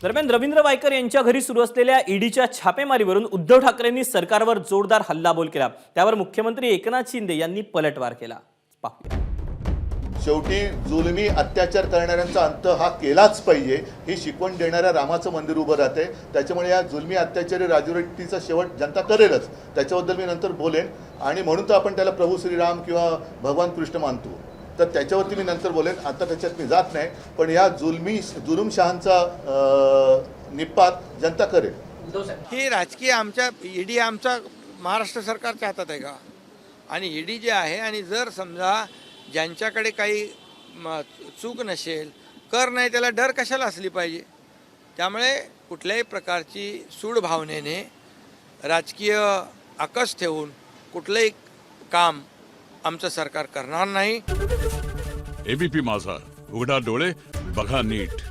दरम्यान रवींद्र वायकर यांच्या घरी सुरू असलेल्या ईडीच्या छापेमारीवरून उद्धव ठाकरेंनी सरकारवर जोरदार हल्लाबोल केला। त्यावर मुख्यमंत्री एकनाथ शिंदे यांनी पलटवार केला। पाहूया। शेवटी जुलमी अत्याचार करणाऱ्यांचा अंत हा केलाच पाहिजे ही शिकवण देणाऱ्या रामाचं मंदिर उभं राहते। त्याच्यामुळे या जुलमी अत्याचारी राजवटीचा शेवट जनता करेलच, त्याच्याबद्दल मी नंतर बोलेन। आणि म्हणून तर आपण त्याला प्रभू श्रीराम किंवा भगवान कृष्ण मानतो, तर त्याच्यावरती मी नंतर बोलेन, आता त्याच्यात मी जात नाही। पण या जुलूमशहांचा निपात जनता करेल। ही राजकीय आमच्या ईडी आमचा महाराष्ट्र सरकारच्या हातात आहे का? आणि ईडी जे आहे, आणि जर समजा ज्यांच्याकडे काही चूक नसेल, कर नाही, त्याला डर कशाला असली पाहिजे? त्यामुळे कुठल्याही प्रकारची सूड भावनेने राजकीय आकस ठेवून कुठलंही काम आमचं सरकार करणार नाही। एबीपी माझा, उघडा डोळे बघा नीट।